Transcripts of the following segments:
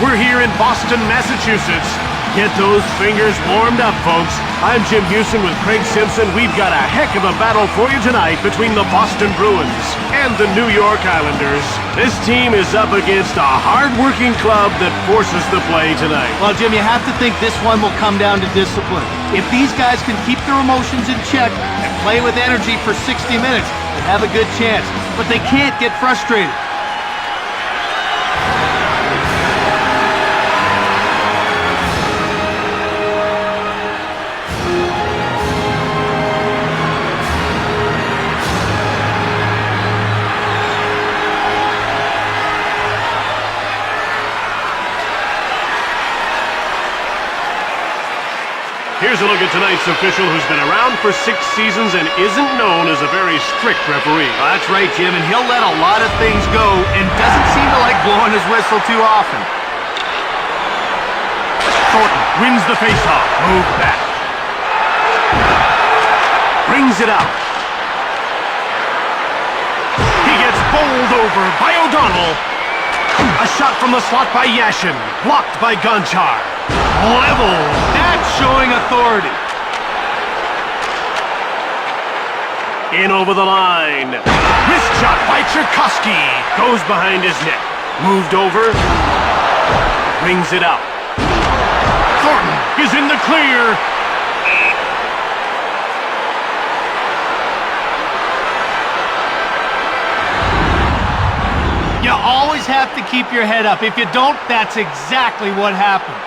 We're here in Boston, Massachusetts. Get those fingers warmed up, folks. I'm Jim Houston with Craig Simpson. We've got a heck of a battle for you tonight between the Boston Bruins and the New York Islanders. This team is up against a hard-working club that forces the play tonight. Well, Jim, you have to think this one will come down to discipline. If these guys can keep their emotions in check and play with energy for 60 minutes, they have a good chance. But they can't get frustrated. Here's a look at tonight's official who's been around for 6 seasons and isn't known as a very strict referee. Well, that's right, Jim, and he'll let a lot of things go and doesn't seem to like blowing his whistle too often. Thornton wins the faceoff. Move back. Brings it out. He gets bowled over by O'Donnell. A shot from the slot by Yashin. Blocked by Gonchar. Level. That's showing authority. In over the line. Wrist shot by Tchaikovsky. Goes behind his net. Moved over. Brings it out. Thornton is in the clear. You always have to keep your head up. If you don't, that's exactly what happens.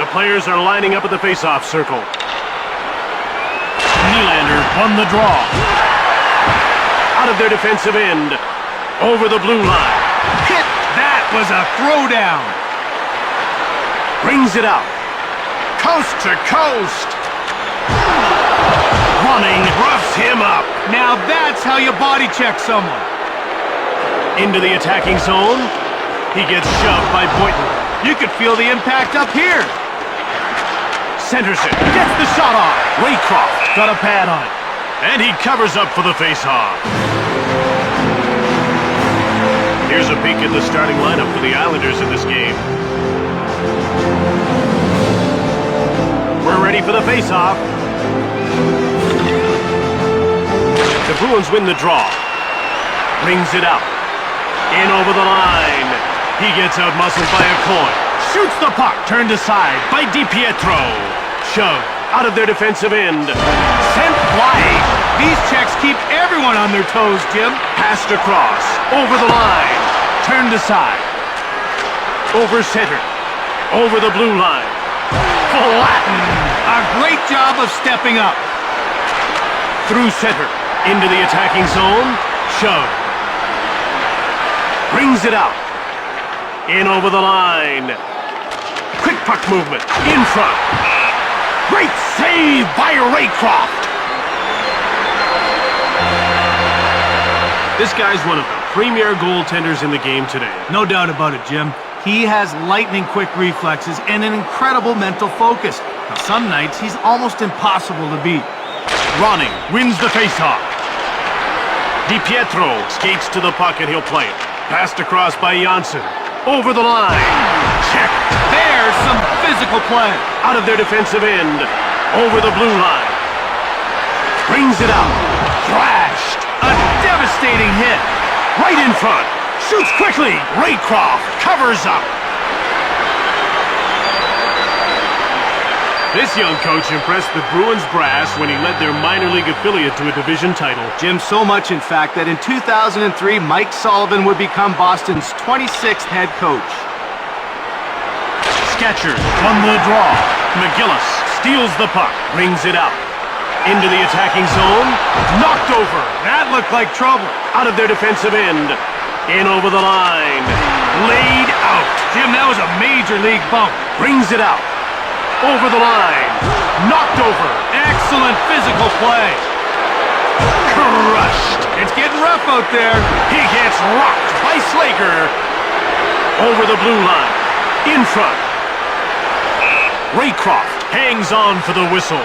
The players are lining up at the face-off circle. Nylander won the draw. Out of their defensive end. Over the blue line. Hit! That was a throwdown. Brings it out. Coast to coast. Running, roughs him up. Now that's how you body check someone. Into the attacking zone. He gets shoved by Boynton. You could feel the impact up here. Centers it. Gets the shot off. Raycroft got a pad on it. And he covers up for the face-off. Here's a peek at the starting lineup for the Islanders in this game. We're ready for the face-off. The Bruins win the draw. Brings it out. In over the line. He gets out-muscled by a coin. Shoots the puck. Turned aside by DiPietro. Shoved out of their defensive end. Sent flying. These checks keep everyone on their toes, Jim. Passed across. Over the line. Turned aside. Over center. Over the blue line. Flattened. A great job of stepping up. Through center. Into the attacking zone. Shoved. Brings it out. In over the line. Quick puck movement. In front. Great save by Raycroft. This guy's one of the premier goaltenders in the game today. No doubt about it, Jim. He has lightning-quick reflexes and an incredible mental focus. Now, some nights, he's almost impossible to beat. Ronning wins the faceoff. DiPietro skates to the puck and he'll play it. Passed across by Janssen. Over the line. Check. There's some physical play. Out of their defensive end. Over the blue line. Brings it out. Thrashed. A devastating hit. Right in front. Shoots quickly. Raycroft covers up. This young coach impressed the Bruins brass when he led their minor league affiliate to a division title. Jim, so much in fact that in 2003, Mike Sullivan would become Boston's 26th head coach. Sketcher won the draw. McGillis steals the puck. Brings it out. Into the attacking zone. Knocked over. That looked like trouble. Out of their defensive end. In over the line. Laid out. Jim, that was a major league bump. Brings it out. Over the line. Knocked over. Excellent physical play. Crushed. It's getting rough out there. He gets rocked by Slager. Over the blue line. In front. Raycroft hangs on for the whistle.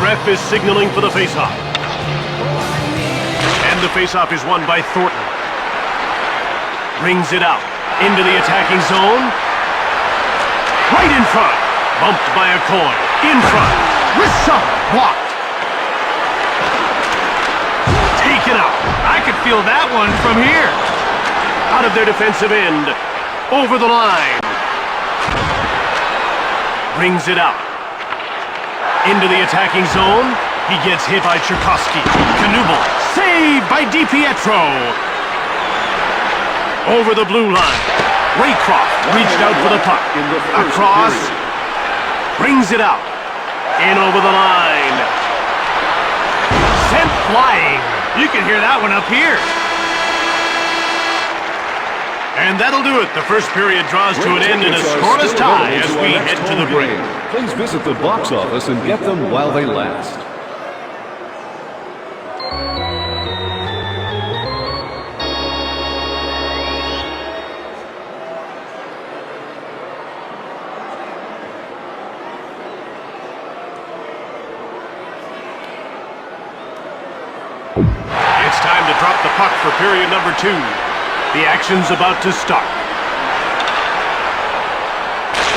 The ref is signaling for the faceoff. And the faceoff is won by Thornton. Brings it out into the attacking zone. Right in front. Bumped by a coin. In front. Wrist shot. Blocked. Taken out. I could feel that one from here. Out of their defensive end. Over the line. Brings it out. Into the attacking zone. He gets hit by Tchaikovsky. Knubel. Saved by DiPietro. Over the blue line. Raycroft reached out for the puck. Across. Brings it out. In over the line. Sent flying. You can hear that one up here. And that'll do it. The first period draws to an end in a scoreless tie as we head to the break. Please visit the box office and get them while they last. It's time to drop the puck for period number 2. The action's about to start.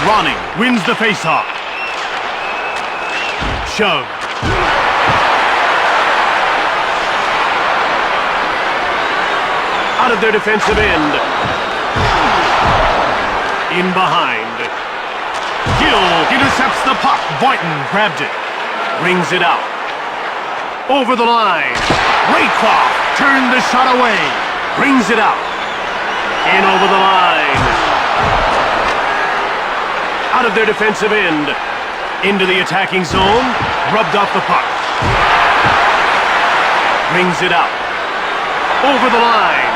Ronning wins the faceoff. Shove. Out of their defensive end. In behind. Gill intercepts the puck. Boynton grabbed it. Brings it out. Over the line. Raycroft turned the shot away. Brings it out. In over the line. Out of their defensive end. Into the attacking zone. Rubbed off the puck. Brings it out. Over the line.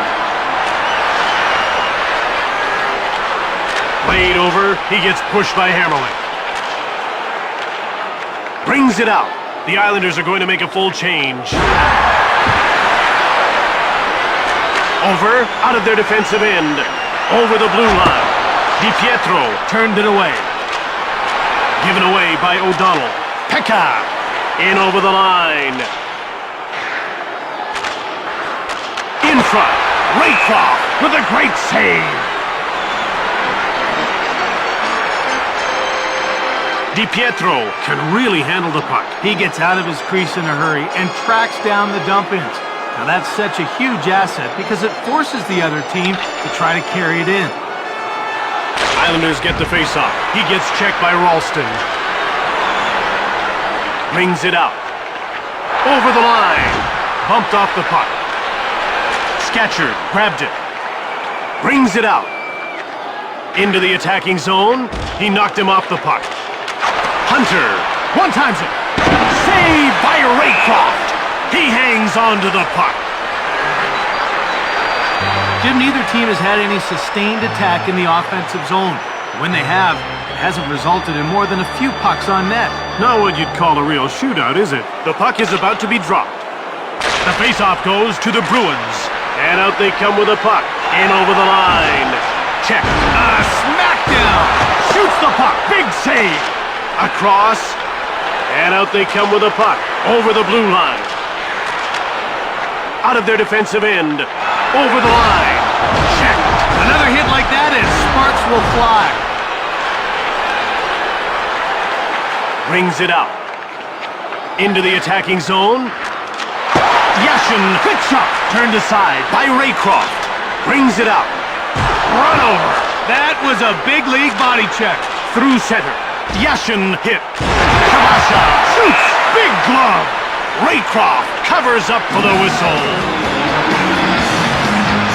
Played over. He gets pushed by Hammerling. Brings it out. The Islanders are going to make a full change. Over, out of their defensive end. Over the blue line. DiPietro turned it away. Given away by O'Donnell. Pekka in over the line. In front, Raycroft with a great save. DiPietro can really handle the puck. He gets out of his crease in a hurry and tracks down the dump-ins. Now that's such a huge asset because it forces the other team to try to carry it in. Islanders get the face-off. He gets checked by Ralston. Brings it out. Over the line. Bumped off the puck. Scatchard grabbed it. Brings it out. Into the attacking zone. He knocked him off the puck. Hunter one-times it. Saved by Raycroft. He hangs on to the puck. Jim, neither team has had any sustained attack in the offensive zone. When they have, it hasn't resulted in more than a few pucks on net. Not what you'd call a real shootout, is it? The puck is about to be dropped. The faceoff goes to the Bruins. And out they come with a puck. In over the line. Check. Smackdown. Shoots the puck. Big save. Across. And out they come with a puck. Over the blue line. Out of their defensive end. Over the line. Check. Another hit like that and sparks will fly. Brings it out. Into the attacking zone. Yashin, quick shot. Turned aside by Raycroft. Brings it out. Run over. That was a big league body check. Through center. Yashin hit. Kabasha shoots. Big glove. Raycroft covers up for the whistle.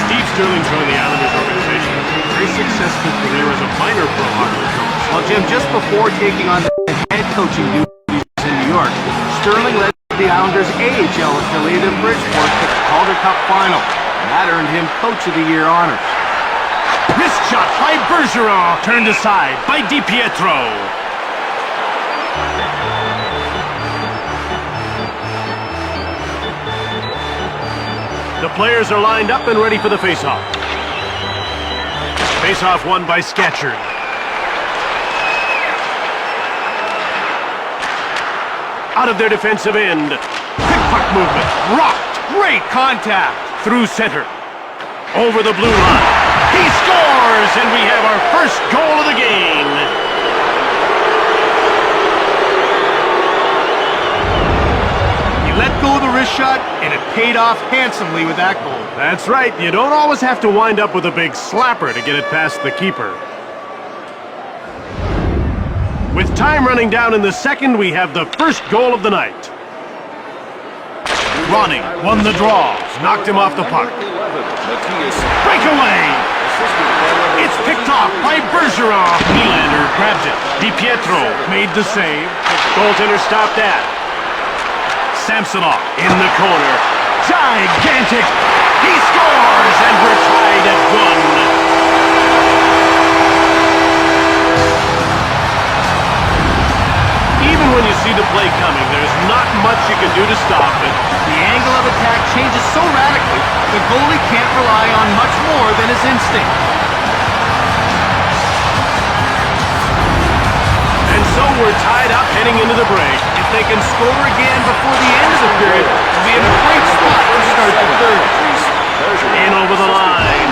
Steve Sterling joined the Islanders organization. A very successful career as a minor pro hockey coach. Well, Jim, just before taking on the head coaching duties in New York, Sterling led the Islanders' AHL affiliate in Bridgeport to the Calder Cup final. And that earned him Coach of the Year honors. Wrist shot by Bergeron. Turned aside by DiPietro. The players are lined up and ready for the faceoff. Faceoff won by Scatchard. Out of their defensive end. Quick puck movement. Rocked. Great contact. Through center. Over the blue line. He scores, and we have our first goal of the game. He let go of the wrist shot, and it paid off handsomely with that goal. That's right. You don't always have to wind up with a big slapper to get it past the keeper. With time running down in the second, we have the first goal of the night. Ronnie won the draw. Knocked him off the puck. Breakaway! It's picked off by Bergeron. Nylander grabbed it. DiPietro made the save. Goaltender stopped that. Samsonov in the corner. Gigantic! He scores, and we're tied at 1. Even when you see the play coming, there's not much you can do to stop it. The angle of attack changes so radically, the goalie can't rely on much more than his instinct. And so we're tied up heading into the break. If they can score again before the end of the period, they'll be in a great spot to start the third. In over the line.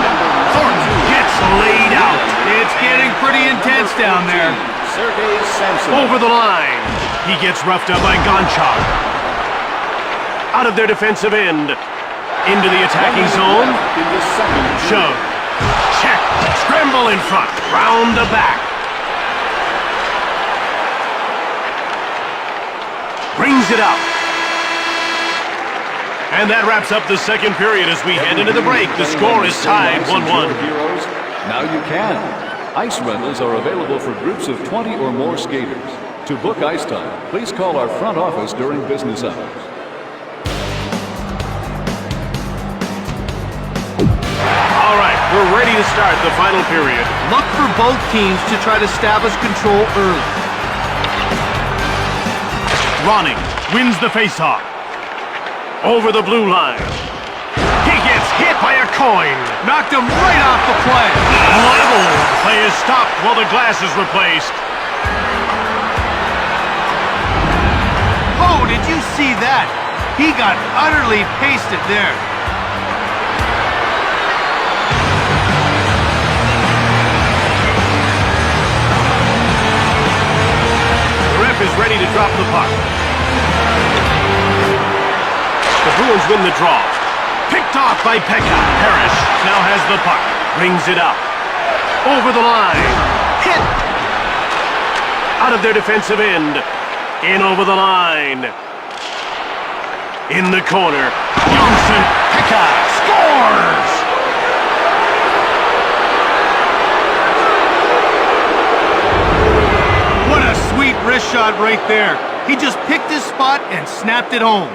Thornton gets laid out. It's getting pretty intense down there. Over the line. He gets roughed up by Gonchar. Out of their defensive end. Into the attacking zone. Shove. Check. Scramble in front. Round the back. Brings it up. And that wraps up the second period as we head into the break. The score is tied 1-1. Now you can. Ice rentals are available for groups of 20 or more skaters. To book ice time, please call our front office during business hours. All right, we're ready to start the final period. Look for both teams to try to establish control early. Ronning wins the faceoff. Over the blue line. He gets hit by a coin. Knocked him right off the play. Level. Play is stopped while the glass is replaced. Oh, did you see that? He got utterly pasted there. The ref is ready to drop the puck. The Bruins win the draw. Picked off by Pekka. Parrish now has the puck. Brings it up. Over the line. Hit! Out of their defensive end. In over the line. In the corner. Johnson. Pekka scores! What a sweet wrist shot right there. He just picked his spot and snapped it home.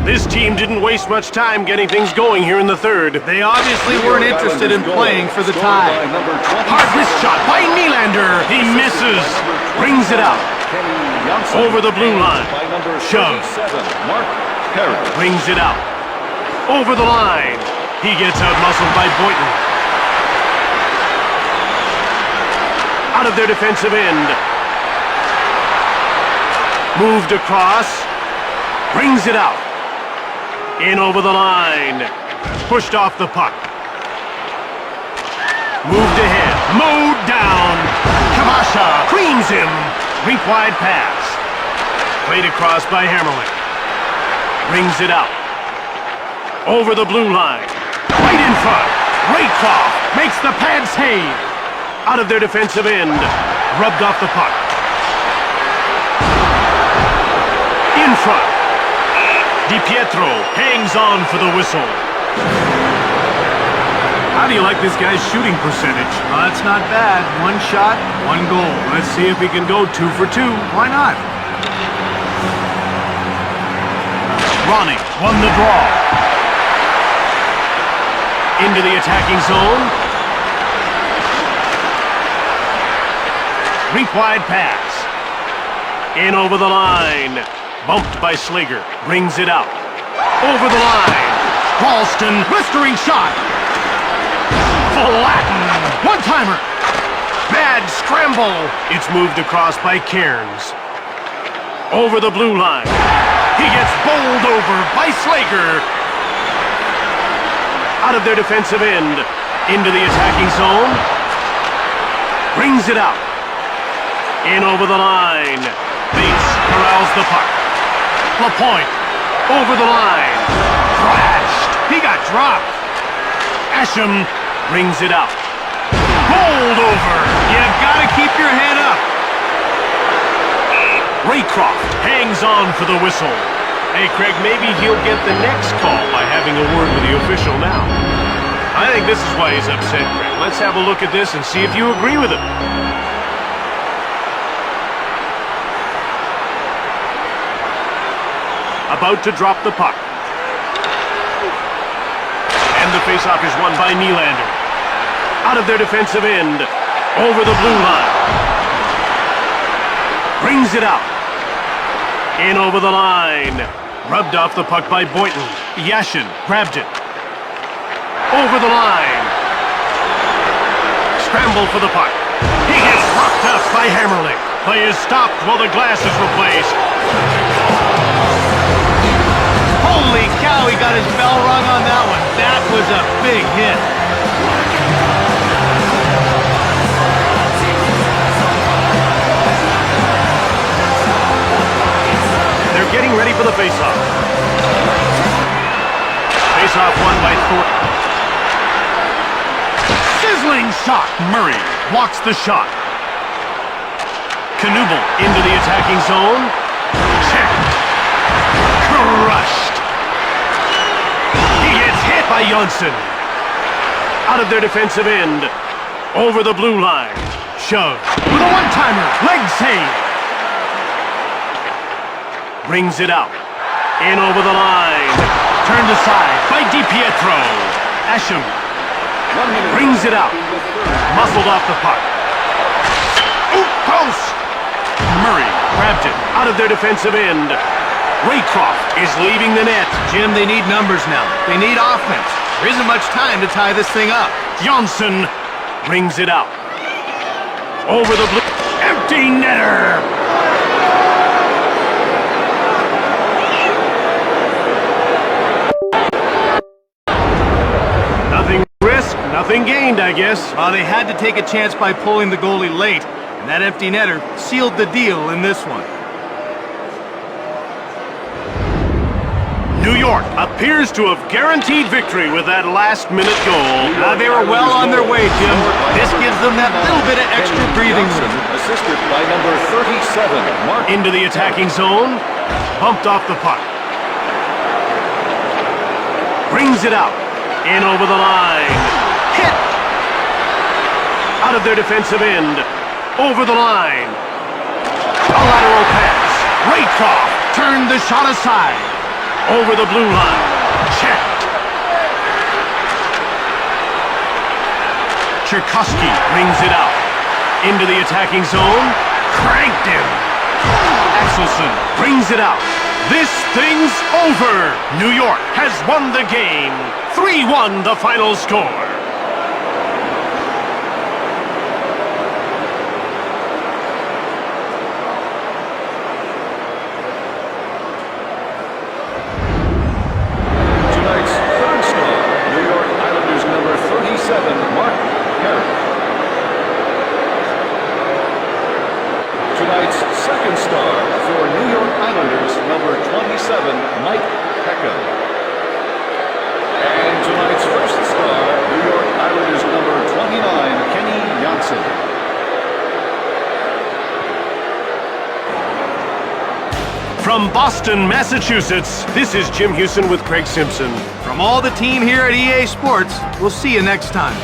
This team didn't waste much time getting things going here in the third. They obviously weren't interested in playing for the tie. Hard wrist shot by Nylander. He misses. Brings it out. Over the blue line. Shove. Brings it out. Over the line. He gets out-muscled by Boynton. Out of their defensive end. Moved across. Brings it out. In over the line. Pushed off the puck. Moved ahead. Mowed down. Kamasha creams him. Rink wide pass. Played across by Hammerling. Brings it out. Over the blue line. Right in front. Raycroft makes the pad save. Out of their defensive end. Rubbed off the puck. In front. DiPietro hangs on for the whistle. How do you like this guy's shooting percentage? Well, that's not bad. One shot, one goal. Let's see if he can go 2 for 2. Why not? Ronnie won the draw. Into the attacking zone. Rink wide pass. In over the line. Bumped by Slager. Brings it out. Over the line. Ralston. Blistering shot. Flatten. One-timer. Bad scramble. It's moved across by Cairns. Over the blue line. He gets bowled over by Slager. Out of their defensive end. Into the attacking zone. Brings it out. In over the line. Bates corrals the puck. LaPointe. Over the line. Crashed. He got dropped. Asham brings it out. Bowled over. You've got to keep your head up. Raycroft hangs on for the whistle. Hey, Craig, maybe he'll get the next call by having a word with the official now. I think this is why he's upset, Craig. Let's have a look at this and see if you agree with him. About to drop the puck. And the faceoff is won by Nylander. Out of their defensive end. Over the blue line. Brings it out. In over the line. Rubbed off the puck by Boynton. Yashin grabbed it. Over the line. Scramble for the puck. He gets rocked up by Hammerlick. Play is stopped while the glass is replaced. Holy cow, he got his bell rung on that one. That was a big hit. They're getting ready for the faceoff. Faceoff won by Thornton. Sizzling shot. Murray blocks the shot. Knuble into the attacking zone. Checked. Crushed. He gets hit by Jonsson. Out of their defensive end. Over the blue line. Shove. With a one-timer. Leg save. Brings it out. In over the line. Turned aside by DiPietro. Asham brings it out. Muscled off the puck. Ooh, close. Murray grabbed it out of their defensive end. Raycroft is leaving the net. Jim, they need numbers now. They need offense. There isn't much time to tie this thing up. Jonsson brings it out. Over the blue. Empty netter. Nothing risked, nothing gained, I guess. Well, they had to take a chance by pulling the goalie late, and that empty netter sealed the deal in this one. New York appears to have guaranteed victory with that last-minute goal. They were well on their way, Jim. This gives them that little bit of extra breathing room. Assisted by number 37, Mark. Into the attacking zone. Bumped off the puck. Brings it out. In over the line. Hit! Out of their defensive end. Over the line. A lateral pass. Raycroft turned the shot aside. Over the blue line. Checked. Cherkowski brings it out. Into the attacking zone. Cranked him. Axelson brings it out. This thing's over. New York has won the game. 3-1 the final score. Tonight's second star for New York Islanders, number 27, Mike Pekka. And tonight's first star, New York Islanders, number 29, Kenny Jonsson. From Boston, Massachusetts, this is Jim Houston with Craig Simpson. From all the team here at EA Sports, we'll see you next time.